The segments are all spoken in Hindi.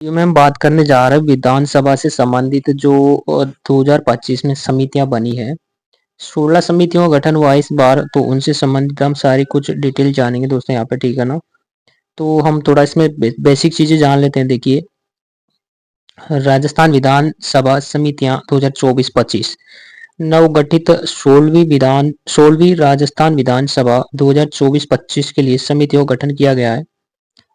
ये मैं बात करने जा रहा हूँ विधानसभा से संबंधित जो 2025 में समितियां बनी है। 16 समितियों का गठन हुआ है इस बार, तो उनसे संबंधित हम सारी कुछ डिटेल जानेंगे दोस्तों यहाँ पे, ठीक है ना। तो हम थोड़ा इसमें बेसिक चीजें जान लेते हैं। देखिए, राजस्थान विधानसभा समितियां 2024-25 नवगठित 16वीं राजस्थान विधानसभा 2024-25 के लिए समितियों का गठन किया गया है।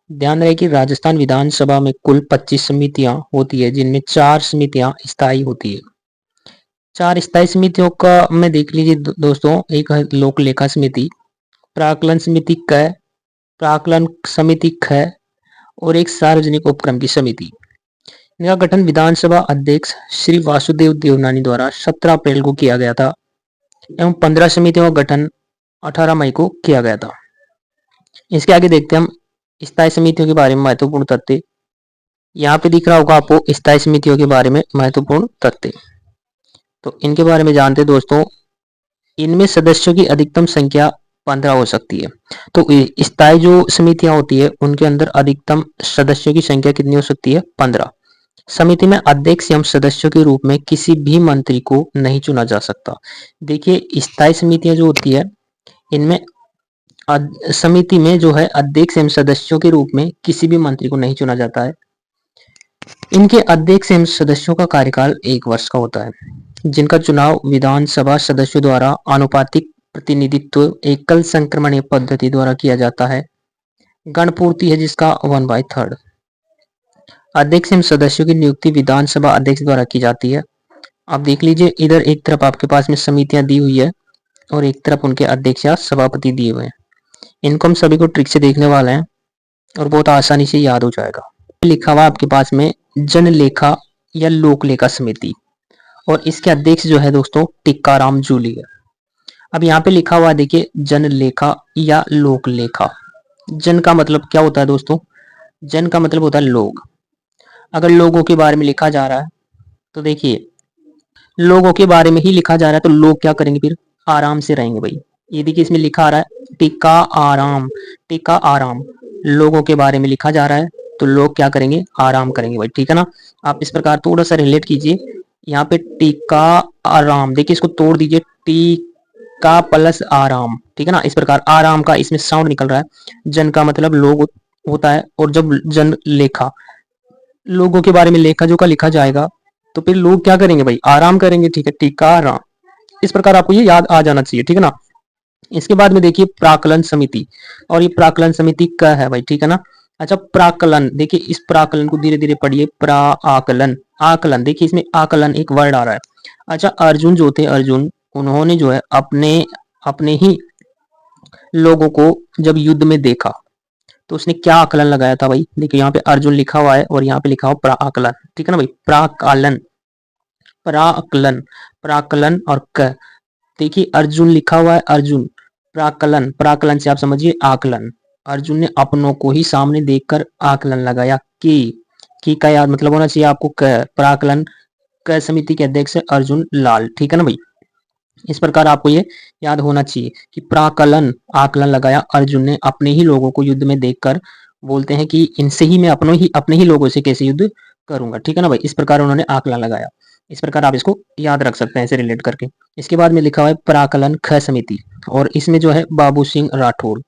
ध्यान रहे कि राजस्थान विधानसभा में कुल 25 समितियां होती है, जिनमें 4 समितियां स्थायी होती है। 4 स्थायी समितियों का में देख लीजिए दोस्तों। एक है लोक लेखा समिति, प्राक्कलन समिति क, प्राक्कलन समिति ख और एक सार्वजनिक उपक्रम की समिति। इनका गठन विधानसभा अध्यक्ष श्री वासुदेव देवनानी द्वारा 17 अप्रैल को किया गया था एवं 15 समितियों का गठन 18 मई को किया गया था। इसके आगे देखते हैं हम स्थायी समितियों के बारे में महत्वपूर्ण तथ्य। यहाँ पे दिख रहा होगा आपको स्थायी समितियों के बारे में महत्वपूर्ण तथ्य। तो इनके बारे में जानते हैं दोस्तों। इनमें सदस्यों की अधिकतम संख्या 15 हो सकती है। तो स्थायी जो समितियां होती है उनके अंदर अधिकतम सदस्यों की संख्या कितनी हो सकती है? 15। समिति में अध्यक्ष एवं सदस्यों के रूप में किसी भी मंत्री को नहीं चुना जा सकता। देखिए, स्थायी समितियां जो होती है इनमें समिति में जो है अध्यक्ष एवं सदस्यों के रूप में किसी भी मंत्री को नहीं चुना जाता है। इनके अध्यक्ष एवं सदस्यों का कार्यकाल 1 वर्ष का होता है, जिनका चुनाव विधानसभा सदस्यों द्वारा आनुपातिक प्रतिनिधित्व एकल संक्रमणीय पद्धति द्वारा किया जाता है। गणपूर्ति है जिसका 1/3। अध्यक्ष एवं सदस्यों की नियुक्ति विधानसभा अध्यक्ष द्वारा की जाती है। आप देख लीजिए, इधर एक तरफ आपके पास में समितियां दी हुई है और एक तरफ उनके अध्यक्ष या सभापति दिए हुए हैं। इनको हम सभी को ट्रिक से देखने वाले हैं और बहुत आसानी से याद हो जाएगा। लिखा हुआ आपके पास में जनलेखा या लोक लेखा समिति और इसके अध्यक्ष जो है दोस्तों टीकाराम जूली है। अब यहाँ पे लिखा हुआ है, देखिए, जनलेखा या लोक लेखा। जन का मतलब क्या होता है दोस्तों? जन का मतलब होता है लोग। अगर लोगों के बारे में लिखा जा रहा है तो देखिए, लोगों के बारे में ही लिखा जा रहा है तो लोग क्या करेंगे? फिर आराम से रहेंगे भाई। ये देखिए, इसमें लिखा आ रहा है टीका आराम, टीका आराम। लोगों के बारे में लिखा जा रहा है तो लोग क्या करेंगे? आराम करेंगे भाई, ठीक है ना। आप इस प्रकार थोड़ा सा रिलेट कीजिए। यहाँ पे टीका आराम, देखिए इसको तोड़ दीजिए, टीका प्लस आराम, ठीक है ना। इस प्रकार आराम का इसमें साउंड निकल रहा है। जन का मतलब लोग होता है और जब जन लेखा, लोगों के बारे में लेखा जो का लिखा जाएगा तो फिर लोग क्या करेंगे भाई? आराम करेंगे, ठीक है। टीका आराम, इस प्रकार आपको ये याद आ जाना चाहिए, ठीक है ना। इसके बाद में देखिए प्राक्कलन समिति, और ये प्राक्कलन समिति क्या है भाई, ठीक है ना। अच्छा, प्राक्कलन, देखिए इस प्राक्कलन को धीरे धीरे पढ़िए। प्राक्कलन, आकलन, देखिए इसमें आकलन एक वर्ड आ रहा है। अच्छा, अर्जुन जो थे, अर्जुन, उन्होंने जो है अपने अपने ही लोगों को जब युद्ध में देखा तो उसने क्या आकलन लगाया था भाई? देखिए यहाँ पे अर्जुन लिखा हुआ है और यहाँ पे लिखा हुआ प्राक्कलन, ठीक है ना भाई। प्राक्कलन, प्राक्कलन, प्राक्कलन और क, देखिए अर्जुन लिखा हुआ है, अर्जुन। प्राक्कलन, प्राक्कलन से आप समझिए आकलन। अर्जुन ने अपनों को ही सामने देखकर आकलन लगाया। की का याद मतलब होना चाहिए आपको क। प्राक्कलन क समिति के अध्यक्ष है अर्जुन लाल, ठीक है ना भाई। इस प्रकार आपको ये याद होना चाहिए कि प्राक्कलन, आकलन लगाया अर्जुन ने अपने ही लोगों को युद्ध में देखकर। बोलते हैं कि इनसे ही मैं अपने ही लोगों से कैसे युद्ध करूंगा, ठीक है ना भाई। इस प्रकार उन्होंने आकलन लगाया। इस प्रकार आप इसको याद रख सकते हैं ऐसे रिलेट करके। इसके बाद में लिखा हुआ है प्राक्कलन ख समिति और इसमें जो है बाबू सिंह राठौड़।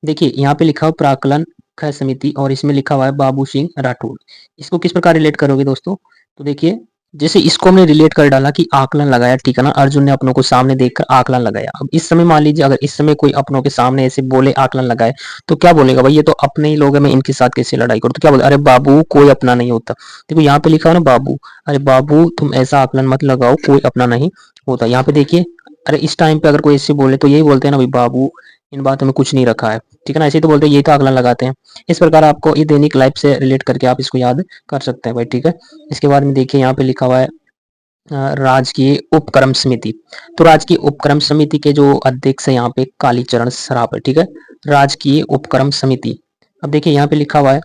देखिए यहाँ पे लिखा हुआ प्राक्कलन ख समिति और इसमें लिखा हुआ है बाबू सिंह राठौड़। इसको किस प्रकार रिलेट करोगे दोस्तों? तो देखिए, जैसे इसको हमने रिलेट कर डाला कि आकलन लगाया, ठीक है ना। अर्जुन ने अपनों को सामने देखकर आकलन लगाया। अब इस समय मान लीजिए अगर इस समय कोई अपनों के सामने ऐसे बोले आकलन लगाए तो क्या बोलेगा भाई? ये तो अपने ही लोग हैं, मैं इनके साथ कैसे लड़ाई करूं? तो क्या बोले? अरे बाबू, कोई अपना नहीं होता। देखो यहाँ पे लिखा है ना बाबू, अरे बाबू तुम ऐसा आकलन मत लगाओ, कोई अपना नहीं होता। यहाँ पे देखिए, अरे इस टाइम पे अगर कोई ऐसे बोले तो यही बोलते हैं ना भाई, बाबू इन बातों में कुछ नहीं रखा है, ठीक है ना। ऐसे तो बोलते हैं, यही तो आकलन लगाते हैं। इस प्रकार आपको ये दैनिक लाइफ से रिलेट करके आप इसको याद कर सकते हैं भाई, ठीक है। इसके बाद में देखिए यहाँ पे लिखा हुआ है राजकीय उपक्रम समिति। तो राजकीय उपक्रम समिति के जो अध्यक्ष है यहाँ पे कालीचरण सराफ है, ठीक है। राजकीय उपक्रम समिति। अब देखिए यहाँ पे लिखा हुआ है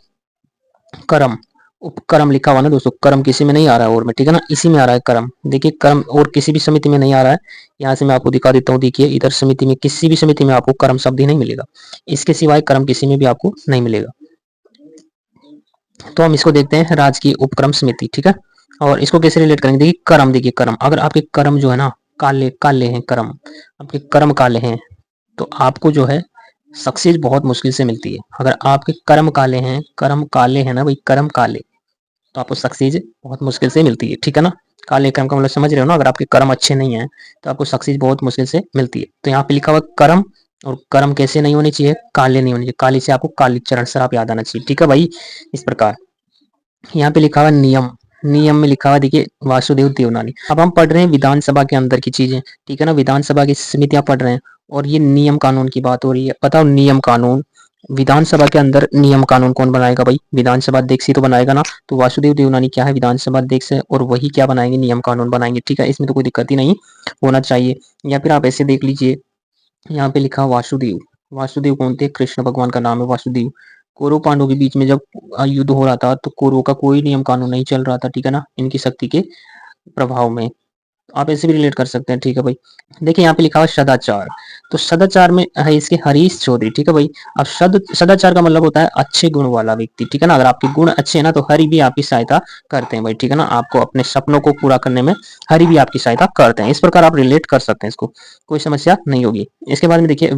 करम, उपक्रम लिखा हुआ ना दोस्तों। करम किसी में नहीं आ रहा है और में, ठीक है ना, इसी में आ रहा है करम। देखिए करम और किसी भी समिति में नहीं आ रहा है। यहाँ से मैं आपको दिखा देता हूँ। देखिए इधर समिति में, किसी भी समिति में आपको करम शब्द ही नहीं मिलेगा। इसके सिवाय करम किसी में भी आपको नहीं मिलेगा। तो हम इसको देखते हैं राजकीय उपक्रम समिति, ठीक है। और इसको कैसे रिलेट करेंगे, देखिए कर्म, देखिए कर्म, अगर आपके कर्म जो है ना काले काले हैं, कर्म आपके कर्म काले हैं, तो आपको जो है सक्सेस बहुत मुश्किल से मिलती है। अगर आपके कर्म काले हैं, कर्म काले हैं ना भाई, कर्म काले, तो आपको सक्सेस बहुत मुश्किल से मिलती है, ठीक है ना। काले कर्म का मतलब समझ रहे हो ना, अगर आपके कर्म अच्छे नहीं है तो आपको सक्सेस बहुत मुश्किल से मिलती है। तो यहाँ पे लिखा हुआ कर्म, और कर्म कैसे नहीं होने चाहिए, काले नहीं होने चाहिए, काली से आपको कालीचरण शराब याद आना चाहिए, ठीक है भाई। इस प्रकार यहाँ पे लिखा हुआ नियम, नियम में लिखा हुआ देखिए वासुदेव देवनानी। अब हम पढ़ रहे हैं विधानसभा के अंदर की चीजें, ठीक है ना, विधानसभा की समितियां पढ़ रहे हैं, और ये नियम कानून की बात हो रही है। बताओ नियम कानून, विधानसभा के अंदर नियम कानून कौन बनाएगा भाई, विधानसभा अध्यक्ष ही तो बनाएगा ना। तो वासुदेव देवनानी क्या है, विधानसभा अध्यक्ष है, और वही क्या बनाएंगे, नियम कानून बनाएंगे, ठीक है। इसमें तो कोई दिक्कत ही नहीं होना चाहिए। या फिर आप ऐसे देख लीजिए, यहाँ पे लिखा वासुदेव, वासुदेव कौन थे, कृष्ण भगवान का नाम है वासुदेव। कौरव पांडवों के बीच में जब युद्ध हो रहा था तो कौरवों का कोई नियम कानून नहीं चल रहा था, ठीक है ना, इनकी शक्ति के प्रभाव में। आप ऐसे भी रिलेट कर सकते हैं, ठीक है भाई। देखिए यहाँ पे लिखा हुआ सदाचार, तो सदाचार में है इसके हरीश चौधरी, ठीक है भाई। अब सदाचार का मतलब होता है अच्छे गुण वाला व्यक्ति, ठीक है ना। अगर आपके गुण अच्छे हैं ना तो हरि भी आपकी सहायता करते हैं भाई, ठीक है ना। आपको अपने सपनों को पूरा करने में हरि भी आपकी सहायता करते हैं। इस प्रकार आप रिलेट कर सकते हैं इसको, कोई समस्या नहीं होगी। इसके बाद में देखिए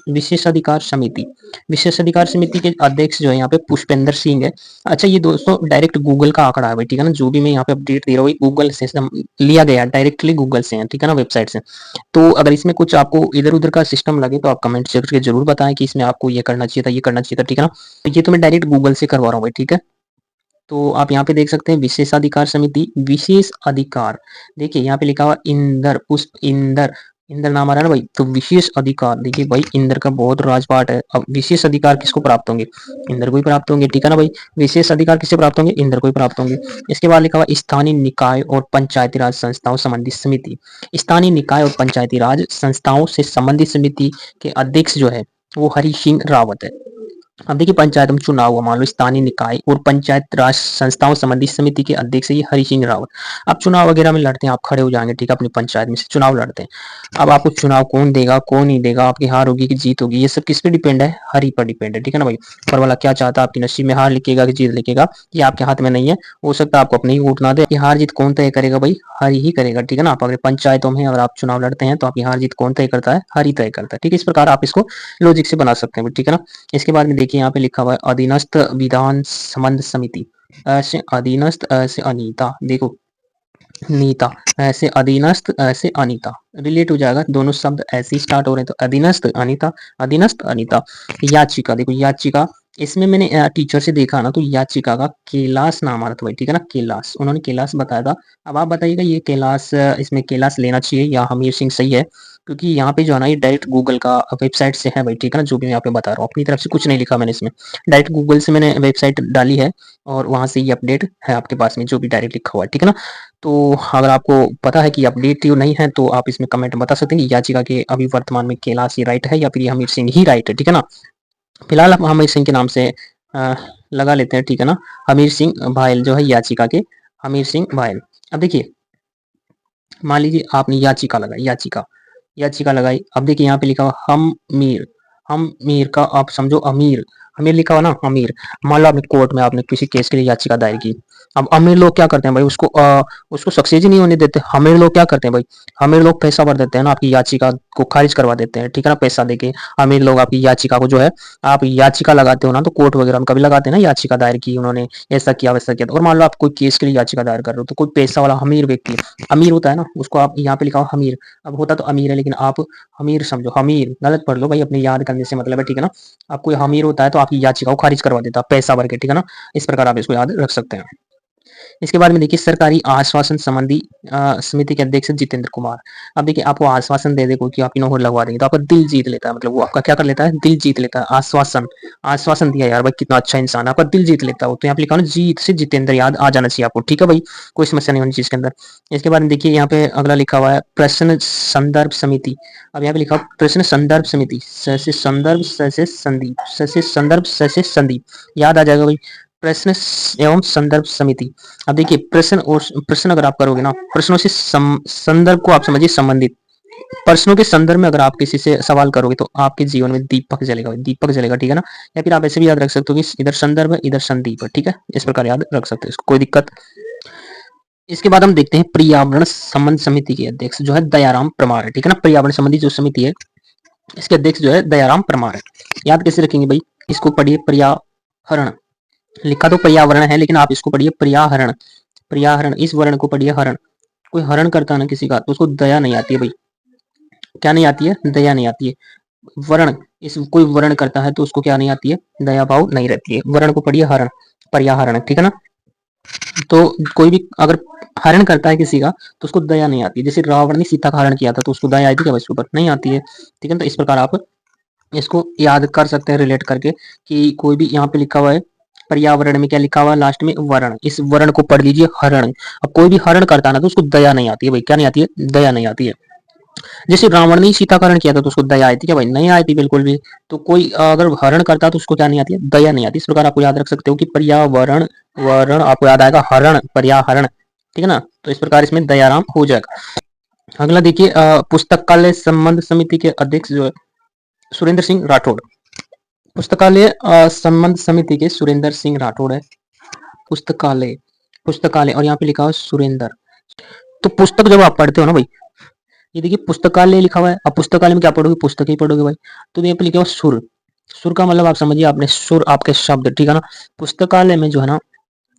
विशेषाधिकार समिति, विशेषाधिकार समिति के अध्यक्ष जो है यहाँ पे पुष्पेंद्र सिंह है। अच्छा ये दोस्तों डायरेक्ट गूगल का आंकड़ा है भाई, ठीक है ना, जो भी मैं यहाँ पे अपडेट दे रहा हूँ गूगल से लिया गया, डायरेक्टली गूगल से है, ठीक है ना, वेबसाइट से। तो अगर इसमें कुछ आपको इधर उधर का सिस्टम लगे तो आप कमेंट करके जरूर बताएं कि इसमें आपको ये करना चाहिए था, ये करना चाहिए था, ठीक है ना। तो ये तो मैं डायरेक्ट गूगल से करवा रहा हूँ भाई, ठीक है। तो आप यहाँ पे देख सकते हैं विशेषाधिकार समिति, विशेष अधिकार, देखिए यहाँ पे लिखा हुआ इंदर, पुष्प इंदर, इंदर नाम आ रहा है ना भाई, तो विशेष अधिकार, देखिए भाई इंदर का बहुत राजपाट है। अब विशेष अधिकार किसको प्राप्त होंगे, इंदर को ही प्राप्त होंगे, ठीक है ना भाई। विशेष अधिकार किससे प्राप्त होंगे, इंदर को ही प्राप्त होंगे। इसके बाद लिखा हुआ स्थानीय निकाय और पंचायती राज संस्थाओं संबंधी समिति, स्थानीय निकाय और पंचायती राज संस्थाओं से संबंधित समिति के अध्यक्ष जो है वो हरि सिंह रावत है। अब देखिए पंचायत में चुनाव हुआ, मान लो स्थानीय निकाय और पंचायत राज संस्थाओं संबंधी समिति के अध्यक्ष है ये हरि सिंह रावत। अब चुनाव वगैरह में लड़ते हैं, आप खड़े हो जाएंगे, ठीक है, अपनी पंचायत में से चुनाव लड़ते हैं। अब आपको चुनाव कौन देगा कौन नहीं देगा, आपकी हार होगी कि जीत होगी, ये सब किस पे डिपेंड है, हरि पर डिपेंड है, ठीक है ना भाई। ऊपर वाला क्या चाहता है, आपकी नसीब में हार लिखेगा कि जीत लिखेगा, ये आपके हाथ में नहीं है। हो सकता है आपको अपने ही वोट ना दे, हार जीत कौन तय करेगा भाई, हरि ही करेगा, ठीक है ना। आप अगर पंचायतों में अगर आप चुनाव लड़ते हैं तो आपकी हार जीत कौन तय करता है, हरि तय करता है, ठीक है। इस प्रकार आप इसको लॉजिक से बना सकते हैं, ठीक है ना। इसके बाद में देखिए यहाँ पे लिखा हुआ है अधीनस्थ विधान संबंध समिति, ऐसे अधीनस्थ ऐसे अनीता, देखो नीता, ऐसे अधीनस्थ ऐसे अनीता, रिलेट हो जाएगा, दोनों शब्द ऐसे ही स्टार्ट हो रहे हैं, तो अधीनस्थ अनीता, अधीनस्थ अनीता। याचिका, देखो याचिका, इसमें मैंने टीचर से देखा ना तो याचिका का कैलाश नाम आ रहा था भाई, ठीक है ना, कैलाश, उन्होंने कैलाश बताया था। अब आप बताइएगा ये कैलाश, इसमें कैलाश लेना चाहिए या हमीर सिंह सही है, क्योंकि यहाँ पे जो है ना ये डायरेक्ट गूगल का वेबसाइट से है भाई, ठीक है ना। जो भी मैं यहाँ पे बता रहा हूँ अपनी तरफ से कुछ नहीं लिखा मैंने इसमें, डायरेक्ट गूगल से मैंने वेबसाइट डाली है और वहां से ये अपडेट है आपके पास में जो भी डायरेक्ट लिखा हुआ है, ठीक है ना। तो अगर आपको पता है कि अपडेट नहीं है तो आप इसमें कमेंट बता सकते हैं कि याचिका के अभी वर्तमान में कैलाश ही राइट है या फिर ये हमीर सिंह ही राइट है, ठीक है ना। फिलहाल हम हमीर सिंह के नाम से अ, लगा लेते हैं, ठीक है ना। हमीर सिंह भायल जो है याचिका के, हमीर सिंह भायल। अब देखिए मान लीजिए आपने याचिका लगाई, याचिका याचिका लगाई, अब देखिए यहाँ पे लिखा हुआ हम मीर का आप समझो अमीर, अमीर लिखा हुआ ना अमीर। मान लो आपने कोर्ट में आपने किसी केस के लिए याचिका दायर की। अब अमीर लोग क्या करते हैं भाई, उसको सक्सेस ही नहीं होने देते। अमीर लोग क्या करते हैं भाई, अमीर लोग पैसा भर देते हैं ना, आपकी याचिका को खारिज करवा देते हैं, ठीक है ना, पैसा देके। अमीर लोग आपकी याचिका को जो है, आप याचिका लगाते हो ना तो कोर्ट वगैरह में कभी लगाते हैं ना, याचिका दायर की उन्होंने, ऐसा किया वैसा किया। और मान लो आप कोई केस के लिए याचिका दायर कर रहे हो तो कोई पैसा वाला अमीर व्यक्ति, अमीर होता है ना, उसको आप यहाँ पे लिखा हो अमीर। अब होता तो अमीर है लेकिन आप हमीर समझो, हमीर गलत पढ़ लो भाई, अपने याद करने से मतलब है, ठीक है ना। आप कोई हमीर होता है तो आपकी याचिका को खारिज करवा देता है पैसा भर के, ठीक है ना। इस प्रकार आप इसको याद रख सकते हैं। इसके बाद में देखिए सरकारी आश्वासन संबंधी समिति के अध्यक्ष जितेंद्र कुमार। अब देखिए आपको आश्वासन दे दे कोई कि आप इन्हों लगवा देंगे तो आपका दिल जीत लेता है, मतलब वो आपका क्या कर लेता है, दिल जीत लेता है। आश्वासन, आश्वासन दिया यार भाई, कितना अच्छा इंसान है, आपका दिल जीत लेता है। तो यहाँ पे लिखा ना जीत से जितेंद्र याद आ जाना चाहिए आपको, ठीक है भाई, कोई समस्या नहीं होनी चाहिए इसके अंदर। इसके बाद देखिए यहाँ पे अगला लिखा हुआ है प्रश्न संदर्भ समिति। अब यहाँ पे लिखा हुआ प्रश्न संदर्भ समिति, से संदर्भ से संदीप, से संदर्भ से संदीप, याद आ जाएगा भाई, प्रश्न एवं संदर्भ समिति। अब देखिए प्रश्न और प्रश्न अगर आप करोगे ना, प्रश्नों से संदर्भ को आप समझिए संबंधित, प्रश्नों के संदर्भ में अगर आप किसी से सवाल करोगे तो आपके जीवन में दीपक जलेगा, दीपक जलेगा, ठीक है ना। या फिर आप ऐसे भी याद रख सकते हो कि इधर संदर्भ है, इधर संदीप है, ठीक है। इस प्रकार याद रख सकते हो इसको, कोई दिक्कत। इसके बाद हम देखते हैं पर्यावरण संबंध समिति के अध्यक्ष जो है दयाराम परमार है, ठीक है ना। पर्यावरण संबंधी जो समिति है इसके अध्यक्ष जो है दयाराम परमार है। याद कैसे रखेंगे भाई, इसको पढ़िए पर्यावरण, लिखा तो पर्यावरण है लेकिन आप इसको पढ़िए पर्याहरण, पर्याहरण, इस वर्ण को पढ़िए हरण। कोई हरण करता है ना किसी का तो उसको दया नहीं आती है भाई, क्या नहीं आती है, दया नहीं आती है। वर्ण, इस कोई वर्ण करता है तो उसको क्या नहीं आती है, दया भाव नहीं रहती है। वर्ण को पढ़िए हरण, पर्याहरण, ठीक है ना। तो कोई भी अगर हरण करता है किसी का तो उसको दया नहीं आती है। जैसे रावण ने सीता का हरण किया था तो उसको दया आई थी क्या इसके ऊपर, नहीं आती है, ठीक है। तो इस प्रकार आप इसको याद कर सकते हैं रिलेट करके कि कोई भी यहाँ पे लिखा हुआ है पर्यावरण में क्या लिखा हुआ है लास्ट में वर्ण, इस वर्ण को पढ़ लीजिए हरण। अब कोई भी हरण करता है ना तो उसको दया नहीं आती है भाई, क्या नहीं आती है, दया नहीं आती है। जैसे रावण ने सीता का हरण किया था तो उसको दया आई थी क्या भाई, नहीं आई थी बिल्कुल भी। तो कोई अगर हरण करता है तो उसको क्या नहीं आती है, दया नहीं आती। इस प्रकार आपको याद रख सकते हो कि पर्यावरण, वर्ण आपको याद आएगा हरण, पर्याहरण, ठीक है ना। तो इस प्रकार इसमें दयाराम हो जाएगा। अगला देखिए पुस्तकालय संबंध समिति के अध्यक्ष जो है सुरेंद्र सिंह राठौड़। पुस्तकालय संबंध समिति के सुरेंद्र सिंह राठौड़ है। पुस्तकालय, पुस्तकालय और यहाँ पे लिखा हुआ सुरेंद्र। तो पुस्तक जब आप पढ़ते हो ना भाई, ये देखिए पुस्तकालय लिखा हुआ है, अब पुस्तकालय में क्या पढ़ोगे, पुस्तक ही पढ़ोगे भाई। तो यहाँ पे लिखा हुआ सुर, सुर का मतलब आप समझिए, आपने सुर आपके शब्द, ठीक है ना। पुस्तकालय में जो है ना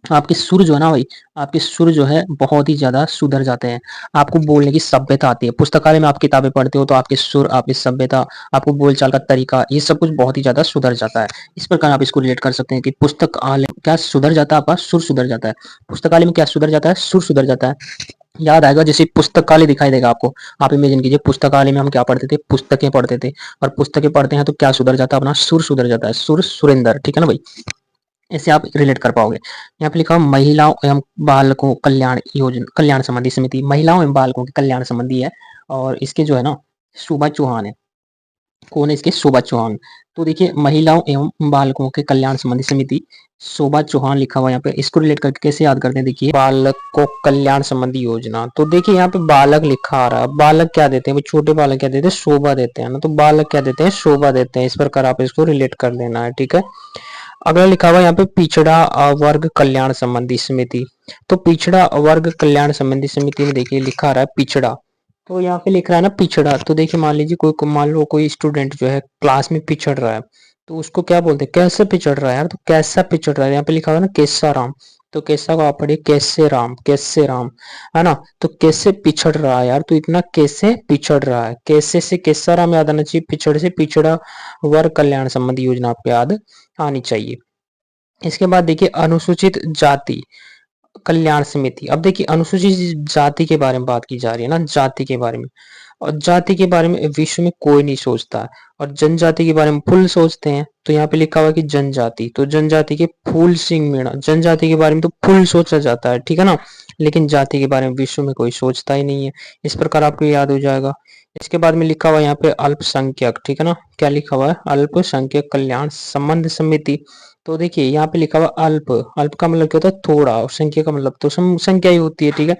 आपके सुर जो है ना भाई, आपके सुर जो है बहुत ही ज्यादा सुधर जाते हैं। आपको बोलने की सभ्यता आती है। पुस्तकालय में आप किताबें पढ़ते हो तो आपके सुर, आपकी सभ्यता, आपको बोलचाल का तरीका, ये सब कुछ बहुत ही ज्यादा सुधर जाता है। इस प्रकार आप इसको रिलेट कर सकते हैं कि पुस्तकालय क्या सुधर जाता है, आपका सुर सुधर जाता है। पुस्तकालय में क्या सुधर जाता है, सुर सुधर जाता है। याद आएगा जैसे पुस्तकालय दिखाई देगा आपको, आप इमेजिन कीजिए पुस्तकालय में हम क्या पढ़ते थे, पुस्तकें पढ़ते थे। और पुस्तकें पढ़ते हैं तो क्या सुधर जाता है, अपना सुर सुधर जाता है, सुर सुरेंद्र, ठीक है ना भाई। ऐसे आप रिलेट कर पाओगे। यहाँ पे लिखा महिलाओं एवं बालकों कल्याण योजना, कल्याण संबंधी समिति, महिलाओं एवं बालकों के कल्याण संबंधी है। और इसके जो है ना शोभा चौहान है। कौन है इसके, शोभा चौहान। तो देखिए महिलाओं एवं बालकों के कल्याण संबंधी समिति, शोभा चौहान लिखा हुआ यहाँ पे। इसको रिलेट करके कैसे याद करते हैं, देखिए बालक को कल्याण संबंधी योजना। तो देखिए यहाँ पे बालक लिखा आ रहा है, बालक क्या देते हैं, छोटे बालक क्या देते हैं, शोभा देते हैं ना। तो बालक क्या देते हैं, शोभा देते हैं। इस प्रकार आप इसको रिलेट कर देना है, ठीक है। अगला लिखा हुआ यहाँ पे पिछड़ा वर्ग कल्याण संबंधी समिति। तो पिछड़ा वर्ग कल्याण संबंधी समिति में देखिए लिखा आ रहा है पिछड़ा। तो यहाँ पे लिख रहा है ना पिछड़ा। तो देखिए मान लीजिए कोई, मान लो कोई स्टूडेंट जो है क्लास में पिछड़ रहा है तो उसको क्या बोलते हैं, कैसे पिछड़ रहा है यार, तो कैसा पिछड़ रहा है। यहाँ पे लिखा हुआ है ना कैसा राम। तो कैसा को आप पढ़िए कैसे राम, कैसे राम, है ना। तो कैसे पिछड़ रहा है यार, तो इतना कैसे पिछड़ रहा है, कैसे से कैसा राम याद आना चाहिए, पिछड़ से पिछड़ा वर्ग कल्याण संबंधी योजना आपको याद आनी चाहिए। इसके बाद देखिए अनुसूचित जाति कल्याण समिति। अब देखिए अनुसूचित जाति के बारे में बात की जा रही है ना, जाति के बारे में। और जाति के बारे में विश्व में कोई नहीं सोचता है, और जनजाति के बारे में फुल सोचते हैं। तो यहाँ पे लिखा हुआ है कि जनजाति, तो जनजाति के फूल सिंह मीणा, जनजाति के बारे में तो फुल सोचा जाता है, ठीक है ना। लेकिन जाति के बारे में विश्व में कोई सोचता ही नहीं है। इस प्रकार आपको याद हो जाएगा। इसके बाद में लिखा हुआ है यहाँ पे अल्पसंख्यक, ठीक है ना। क्या लिखा हुआ है, अल्पसंख्यक कल्याण संबंध समिति। तो देखिए यहाँ पे लिखा हुआ अल्प, अल्प का मतलब क्या होता है, थोड़ा, और संख्या का मतलब तो संख्या ही होती है, ठीक है।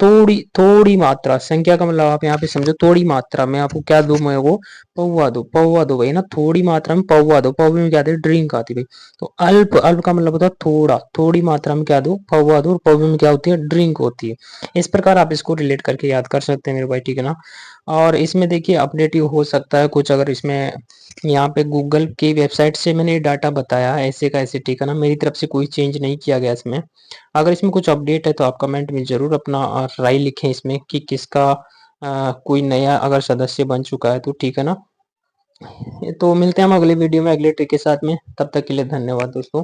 थोड़ी, थोड़ी मात्रा, संख्या का मतलब आप यहाँ पे समझो थोड़ी मात्रा में आपको क्या दूं, मैं वो पौवा दो, पौवा दो भाई ना, थोड़ी मात्रा में पौवा दो। पौवे में क्या आती है, ड्रिंक आती है भाई। तो अल्प, अल्प का मतलब होता है थोड़ा, थोड़ी मात्रा में क्या दो, पौवा दो, और पौवे में क्या होती है, ड्रिंक होती है। इस प्रकार आप इसको रिलेट करके याद कर सकते हैं मेरे भाई, ठीक है ना। और इसमें देखिए अपडेट हो सकता है कुछ, अगर इसमें यहाँ पे गूगल की वेबसाइट से मैंने डाटा बताया है ऐसे का ऐसे, ठीक है ना। मेरी तरफ से कोई चेंज नहीं किया गया इसमें। अगर इसमें कुछ अपडेट है तो आप कमेंट में जरूर अपना राय लिखें इसमें कि किसका कोई नया अगर सदस्य बन चुका है तो, ठीक है ना। तो मिलते हैं हम अगले वीडियो में अगले ट्रिक के साथ में, तब तक के लिए धन्यवाद दोस्तों।